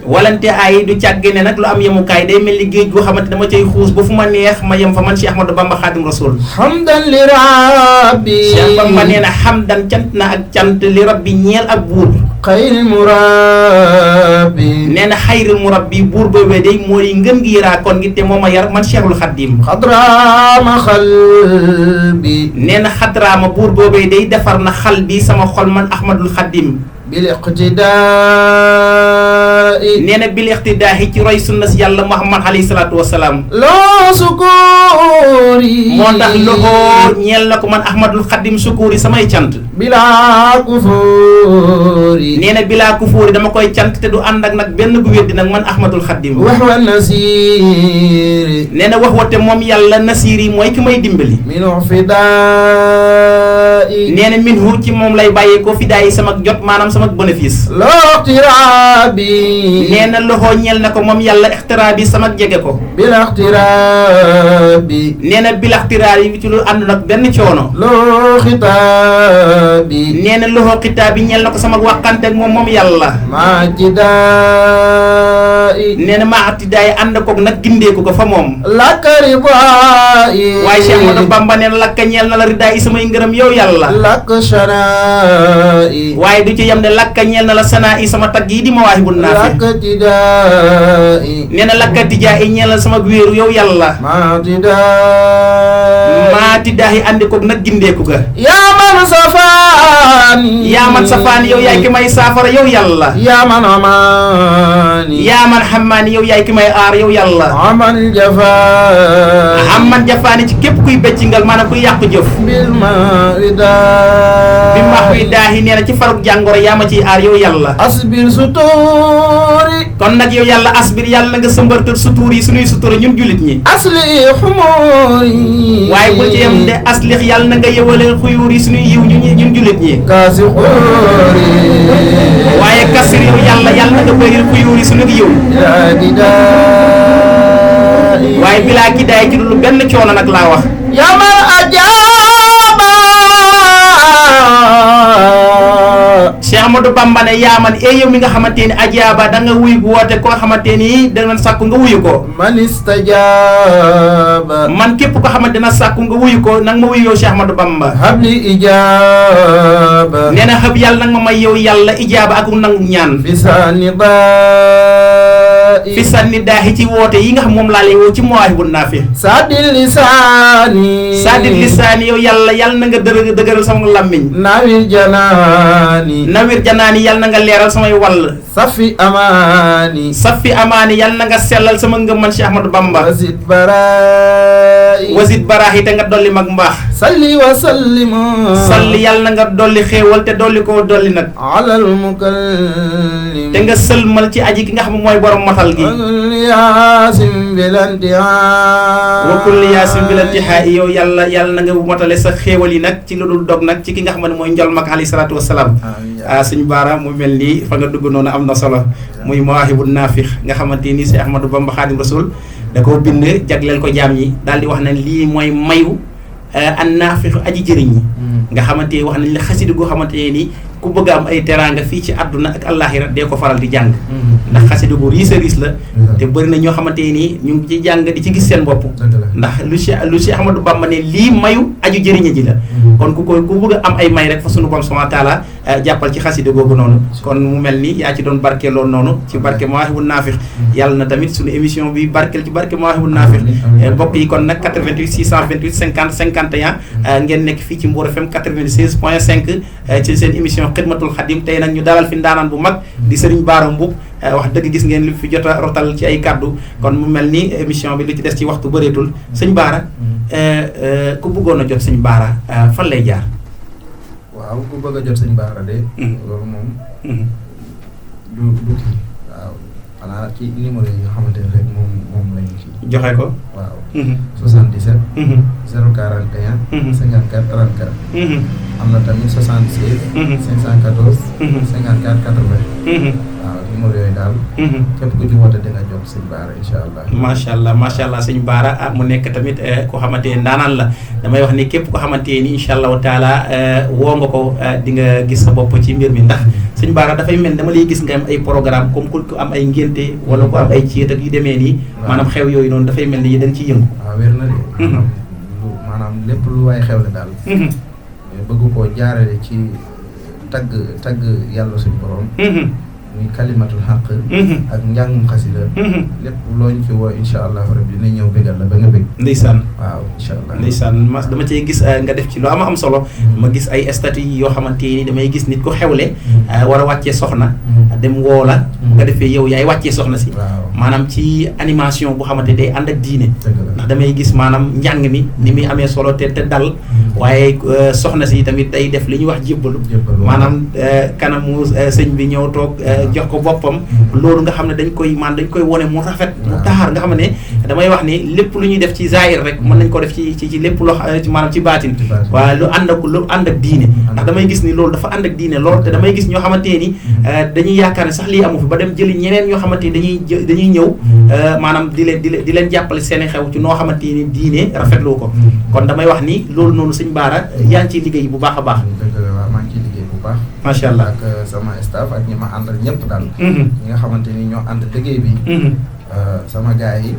S2: walante ay du càgge ne nag lu am yemukaay day mel ni géej goo xamante dama cay xuus ba fu ma neex ma yem fa man Cheikh Ahmadou Bamba Xaadim Rasul
S1: hamdan li rabbi
S2: Cheikh Bamba nee na hamdan cant na ak cant li rabbi ñeel ak buur
S1: xayril murabbi
S2: nee na xayril murabbi buur boobee day moo di ngën gi yaraa kon ngi te moo ma yar man Cheikhul Xadim
S1: xadraama xalbi
S2: nee na xadraama buur boobee day defar na xal bi sama xol man Ahmadul Xadim
S1: bil iqtidaa
S2: nee na bil iqtidaa ci roy sunna si yàlla Muhammad alayhi salaatu wasalaam
S1: loo sukuri
S2: moo tax loxo ñeel na ko man Ahmadul Xadim sukuri samay cant
S1: bilaa kufuri
S2: nee na bilaa kufuri dama koy cant te du ànd ak nag benn bu weddi nag man Ahmadul Xadim
S1: waxwa nasiri
S2: nee na wax wate moom yàlla nasiri mooy ki may dimbali
S1: minu fidaa
S2: nee na min hu ci moom lay bàyyee ko fidaa yi sama jot maanaam sama bénéfice
S1: loo ixtiraabi
S2: nee na loxo ñeel na ko moom yàlla ixtiraabi sama jege ko
S1: bila ixtiraabi
S2: nee na bila ixtiraabi ci lu ànd nag benn coono
S1: loo xitaabi
S2: nee na loxo xitaabi ñeel na ko sama waxante ak moom yàlla
S1: maa jidaay
S2: nee na maa atidaay ànd koog nag gindeeku ko fa moom
S1: lakka ridaay
S2: waaye Cheikh Ahmadou Bamba nee na lakka ñeel na la ridaay samay ngërëm yow yàlla
S1: lakka shanaay
S2: waaye du ci yem ne lakka ñeel na la sanaa i sama tagg yi di ma waaxi bu naafi
S1: lakka tidaay
S2: nee na lakka tijaa i ñeel na sama wéeru yow yàlla
S1: maa tidaay
S2: maa tidaayi àndi koog nag gindeeku ga
S1: yaa man safaa safaani
S2: yaa man safaani yow yaay ki may saafara yow yàlla
S1: yaa man amaani
S2: yaa man xammaani yow yaay ki may aar yow yàlla
S1: aman jafaani
S2: amman jafaani ci képp kuy beccingal maanaam kuy yàq jëf
S1: bil maridaa
S2: bi ma xuy daahi nee na ci faruk jàngoro yaa ma ciy aar yow yàlla
S1: asbir sutuuri
S2: kon nag yow yàlla asbir yàlla nga sëmbartal sutuur yi suñuy sutura ñun jullit ñi
S1: asli xumuuri
S2: waaye bul ci yem de aslix yàlla na nga yëwaleel xuyuur yi suñuy yiw ñun jullit ñi
S1: kaasi xuuri
S2: waaye kasir yow yàlla na nga bëril xuyuur yi suñu yiw
S1: yaa gidaay
S2: waaye bilaa gidaay ci lu benn coono nag laa wax
S1: yaa man ajaaba
S2: Cheikh Amadou Bamba ne yaa man yow mi nga xamante ni ajaaba da nga wuy woote koo xamante ni dana sàkku nga wuyu ko
S1: man istajaaba
S2: man képp ko xamante dina sàkku nga wuyu ko nag ma wuyu yow Cheikh Amadou Bamba
S1: habli ijaaba
S2: nee na xëb yàlla nag ma may yow yàlla ijaaba ak nangu ñaan
S1: bisaani daa'i
S2: fi sànni daaxi ci woote yi nga xam moom laa lay woo ci Mawahibou Nafi
S1: saadil lisaani
S2: saadil lisaani yow yàlla na nga dëgëral sama làmmiñ
S1: nawil janaani
S2: nawir janaani yàlla na nga leeral samay wàll
S1: safi amaani
S2: safi amaani yàlla na nga sellal sama ngëm man Cheikh Ahmadou Bamba
S1: wasit baraa'i
S2: wasit baraahi te nga dolli mag mbaax
S1: salli wa sallimu
S2: salli yàlla na nga dolli xéewal te dolli koo dolli nag
S1: alal mukallim
S2: te nga sëlmal ci aji ki nga xam mooy borom matal gi
S1: yaasim bilantihaa
S2: wa kulli yaasim bilantihaa yow yàlla na nga matale sa xéewal yi nag ci lu dul dog nag ci ki nga xam ne mooy njol mag alayhi salaatu wasalaam suñu baara mu mel nii fa nga dugg noonu am na solo muy Mawahibou Nafi nga xamante ni Cheikh Ahmadou Bamba Khadim Rasoul da koo bind jagleel ko jaam ñi daal di wax ne lii mooy mayu an naafixu aji jëriñ ñi nga xamante wax nañ la xasida goo xamante ne ni ku bëgg am ay teraanga fii ci àdduna ak àllaaxira dee ko faral di jàng ndax xasida gu riis a riis la te bëri na ñoo xamante nii ñu ngi ci jàng di ci gis seen bopp ndax lu Cheikh Ahmadou Bamba ne lii mayu aju jëriña ji la kon ku bëgg a am ay may rek fa sunu borom subhaanahu wa taala jàppal ci xasida googu noonu kon mu mel ni yaa ci doon barkeeloon noonu ci barke Mawahibou Nafi yàlla na tamit sunu émission bi barkeel ci barke Mawahibou Nafi mbokk yi kon nag 88 628 50 51 ngeen nekk fii ci Mbour FM 96.5 ci seen émission Xidmatul Xadim tey nag ñu dalal fi ndaanaan bu mag di Serigne Bara Mboup wax dëgg gis ngeen li fi jot a rotal ci ay kàddu kon mu mel ni émission bi li ci des ci waxtu bëreetul sëñ Bara ku bëggoon a jot sëñ Bara fan lay jaar.
S1: waaw ku bëgg a jot sëñ Bara de. loolu moom. du kii waaw xanaa ci numéro yi nga xamante ne rek moom lañu ci
S2: joxe ko.
S1: waaw. 77. 041. 54 34. am na tamit 76. 514. 54 80. waaw numéro yooyu daal. képp ku ci woote dina jot sëñ Bara incha allah.
S2: macha allah sëñ Bara mu nekk tamit koo xamante ne ndaanaan la damay wax ni képp ko xamante ni incha allahu taala woo nga ko di nga gis sa bopp ci mbir mi ndax sëñ Bara dafay mel dama lay gis nga am ay programme comme ku am ay ngénte wala ku am ay ciit ak yu demee nii. maanaam xew yooyu noonu dafay mel ni dañ ciy yëngu.
S1: waaw wér na de. maanaam lépp lu waay xew la daal. bëgg koo jaarale ci tagg yàlla suñu borom. muy kalimatul xaq. ak njàngum xasida. lépp loo ñu fi woo incha allah rabbi dina ñëw bégal la ba nga bég.
S2: ndeysaan
S1: waaw incha allah
S2: ndeysaan dama cee gis nga def ci lu am solo. ma gis ay statut yoo xamante ni damay gis nit ko xewle. war a wàccee soxna. dem woo la. bu nga defee yow yaay wàccee soxna si. maanaam ci animation bu xamante day ànd ak diine. ndax damay gis maanaam njàng mi ni muy amee solo te dal. waaye soxna si tamit day def li ñuy wax jébbalu. maanaam kanamu sëñ bi ñëw toog. jox ko boppam loolu nga xam ne dañ koy wone mu rafet mu taxaar nga xam ne damay wax ni lépp lu ñuy def ci zahir rek mën nañ ko def ci lépp loo maanaam ci baatin waaye lu ànd ak diine ndax damay gis ni loolu dafa ànd ak diine loolu te damay gis ñoo xamante ni dañuy yaakaar ne sax lii amu fi ba dem jëli ñeneen ñoo xamante ni dañuy ñëw maanaam di leen jàppale seeni xew ci noo xamante ni diine rafetlu ko kon damay wax ni loolu noonu sëñ Bara yaa ngi ciy liggéey bu baax a baax macha allah
S1: ak sama staff ak ñi ma àndal ñëpp daal. ñi nga xamante ni ñoo ànd liggéey bi. sama gars yi.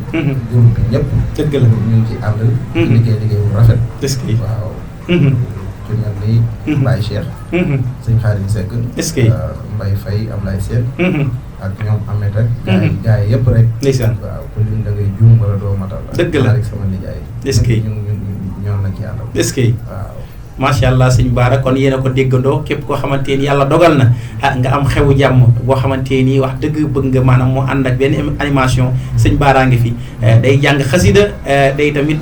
S1: groupe bi ñëpp.
S2: dëgg la
S1: ñu ngi ci ànd. liggéey bu rafet.
S2: est-ce que
S1: waaw. ku mel ni. Baye Cheikh. sëñ Xaadim Seck.
S2: est-ce que
S1: Mbaye Faye Ablaye Sène. ak ñoom Ahmed rek. gars yi yëpp rek.
S2: ndeysaan
S1: waaw ku lim da ngay juum wala doo matal.
S2: dëgg la
S1: rek sama nijaay.
S2: est-ce que
S1: ñoom na ci àndal.
S2: est-ce que
S1: waaw.
S2: macha allah sëñ Baara kon yéen a ko déggandoo képp koo xamante ni yàlla dogal na nga am xewu jàmm boo xamante ni wax dëgg bëgg nga maanaam moo ànd ak benn animation sëñ Baara ngi fi day jàng xasida day tamit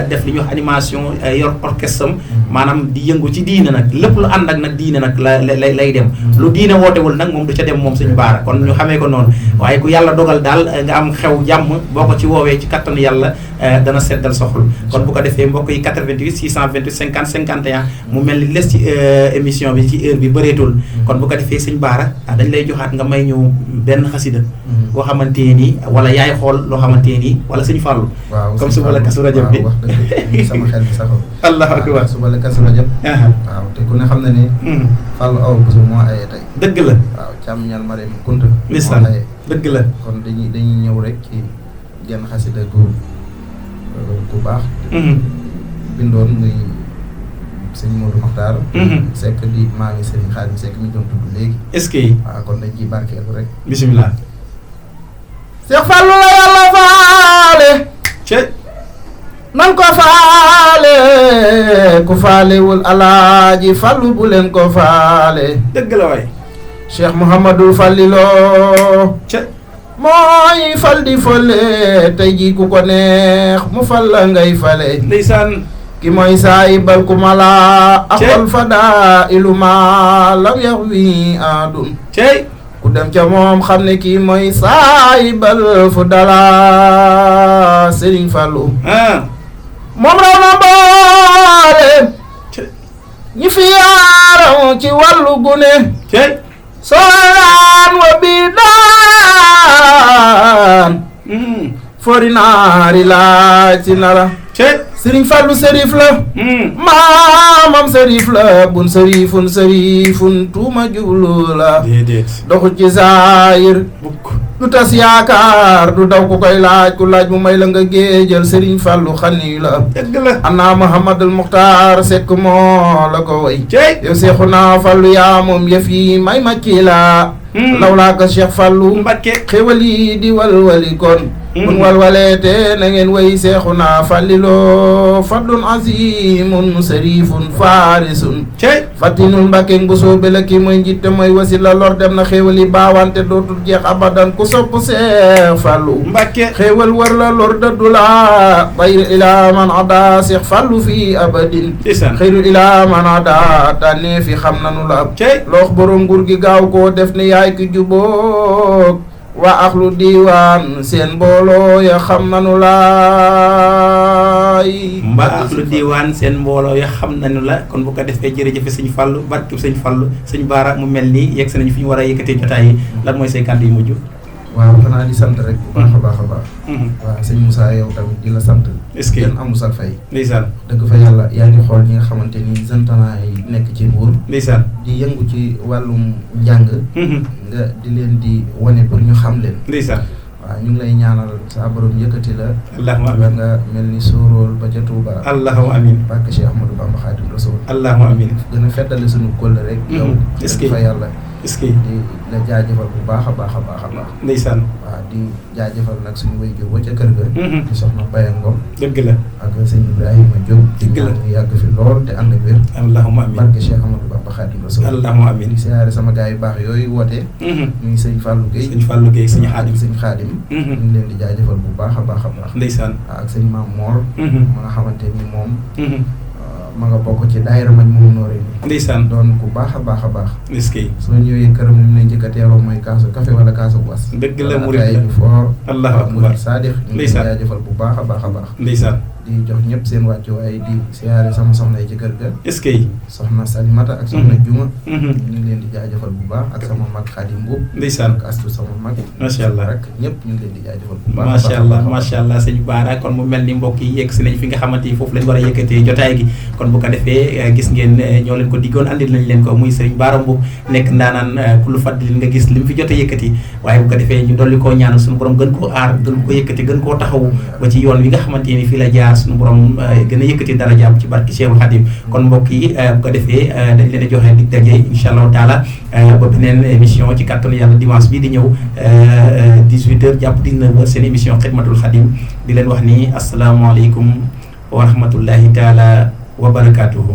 S2: def li ñuy wax animation yor orchestre am maanaam di yëngu ci diine nag lépp lu ànd ak nag diine nag lay dem lu diine wootewul nag moom du ca dem moom sëñ Baara kon ñu xamee ko noonu waaye ku yàlla dogal daal nga am xew jàmm boo ko ci woowee ci kattanu yàlla dana seddal soxul kon bu ko defee mbokk yi 88 628 50 51 mu mel ni les ci émission bi ci heure bi bëreetul kon bu ko defee sëñ Baara dañ lay joxaat nga may ñu benn xasida boo xamante ni wala yaay xool loo xamante ni wala sëñ Fallou comme suba la kasu rajab bi
S1: wax dëgg sama xel bi saxul
S2: allahu akbar
S1: suba la kasu rajab waaw te ku ne xam na ni Fallou aw Bousso moo aye tey
S2: dëgg la
S1: waaw càmmiñal Mariam Kunta
S2: lisaan
S1: moo aye
S2: dëgg la
S1: kon dañuy ñëw rek ci genn xasida ku baax bindoon muy sëñ Modou Mokhtar Seck di maa ngi Serigne Khadim Seck mi doon tudd léegi
S2: est-ce que
S1: waaw kon dañ ciy barkeelu rek
S2: bismillah
S1: Cheikh Fallou la yàlla faale nan ko faale ku faalewul alaaji Fallou bu leen ko faale
S2: dëgg la waay
S1: Cheikh Mouhamadou Falliloo mooy fal di fale tey jii ku ko neex mu fal la ngay fale
S2: ndeysaan
S1: ki mooy saayibal ku mala akol fada iluma lam yax wi adun
S2: cey
S1: ku dem ca moom xam ne kii mooy saayibal fu dala Serigne Fallou moom raw na mboole ñi fi yaaraw ci wàllu gune
S2: cey
S1: sooraan wa bidaan fori naari laaj ci nara Serigne Fallou sërif la maamam sërif la bun sërifun tuuma jublu la doxu ci zaayir du tas yaakaar du daw ku koy laaj ku laaj mu may la nga géejal Serigne Fallou xani la
S2: dëgg la
S1: ana Mouhamadul Muxtaar Seck moo la ko way yow Seexuna Fallou yaa moom yëf yi may macci la lawlaa ka Cheikh Fallou
S2: Mbakke
S1: xéwal yi di walwali kon mun walwaleete na ngeen way Seexuna Falliloo fadlun azimun sarifun farisun fatinul Mbakke bu soobe la ki mooy njitte mooy wasila lor dem na xéwal yi baawante dootul jeex abadan ku sopp Seex Fallou
S2: Mbakke
S1: xéwal war la lor dëddu la bayr ila man ada Seex Fallou fii abadin xëyru ila man ada tànnee fi xam nanu la loox borom nguur gi gaaw koo def ni yaay ki juboog waa axlu diiwaan seen mbooloo ya xam nanu laay
S2: mbaa axlu diiwaan seen mbooloo ya xam nanu la kon bu ko defee jërëjëfe sëñ Fallou barke sëñ Fallou sëñ Baara mu mel nii yegg si nañu fi ñu war a yëkkatee jotaay yi lan mooy say kàddu yu mujj
S1: waaw xanaa di sant rek bu baax a baax a baax waaw sëñ Moussa yow tamit di la sant
S2: est-ce que
S1: kenn amu sal fay
S2: ndeysaan
S1: dëgg fa yàlla yaa ngi xool ñi nga xamante ni jeunes yi nekk ci Mbour
S2: ndeysaan
S1: di yëngu ci wàllum njàng nga di leen di wane pour ñu xam leen
S2: ndeysaan
S1: waaw ñu ngi lay ñaanal sa borom yëkkati la
S2: allahumma
S1: ba nga mel ni sóoróol ba ca Touba
S2: allahumma amin
S1: barke Cheikh Ahmadou Bamba Khadim Rasoul
S2: allahumma amin
S1: gën a feddale suñu kóll rek yow
S2: est-ce que
S1: fa yàlla
S2: est-ce que
S1: di la jaajëfal bu baax a baax a baax a baax
S2: ndeysaan
S1: waaw di jaajëfal nag suñu wayjur ba ca kër ga di soxna Baye Ngom
S2: dëgg la
S1: ak sëñ Ibrahima Diop
S2: dëgg la
S1: ñu yàgg fi lool te ànd ak wér
S2: allahumma amin
S1: barke Cheikh Ahmadou Bamba Khadim Rasoul
S2: allahumma amin
S1: di siyaare sama gars yu baax yooyu woote ñuy sëñ Fallou Gueye
S2: sëñ Fallou Gueye sëñ Xaadim
S1: sëñ Xaadim ñu ngi leen di jaajëfal bu baax a baax a baax
S2: ndeysaan
S1: ak sëñ Maam Mor ma nga xamante ni moom ma nga bokk ci daayira mañ moom nooré ni
S2: ndeysaan
S1: doon ku baax a baax a baax
S2: est-ce que
S1: soo ñëwee këram li mu lay njëkk a teeroo mooy kaasu café wala kaasu was
S2: dëgg la murid
S1: ay
S2: la
S1: foor
S2: allahu akbar
S1: murid saadix ñu ngi
S2: ndeysaan
S1: jaajëfal bu baax a baax a baax
S2: ndeysaan
S1: di jox ñëpp seen wàccuwaay di siyaare sama soxna yi ci kër ga
S2: est-ce que
S1: soxna Salimata ak soxna Juma ñu ngi leen di jaajëfal bu baax ak sama mag Xaadim Mbuub
S2: ndeysaan
S1: ak astu sama mag
S2: macha allah
S1: rek ñëpp ñu ngi leen di jaajëfal bu baax
S2: macha allah macha allah sëñ Baara kon mu mel ni mbokk yi yegg si nañ fi nga xamante ni foofu lañ war a yëkkatee jotaay gi kon bu ko defee gis ngeen ñoo leen ko diggoon andil nañ leen ko muy sëriñ Baara Mbuub nekk ndaanaan ku lu fàttali nga gis li mu fi jot a yëkkati waaye bu ko defee ñu dolli koo ñaanal suñu borom gën koo aar gën ko yëkkati gën koo taxawu ba ci yoon wi nga xamante ni fii la jaar suñu borom gën a yëkkati dara jàpp ci barki Cheikhul Khadim kon mbokk yi bu ko defee dañ leen a joxe dig daje incha allahu taala ba beneen émission ci kàttanu yàlla dimanche bi di ñëw 18h jàpp 19h seen émission Xidmatul Khadim di leen wax ni asalaamaaleykum wa rahmatullahi taala wa barakaatuhu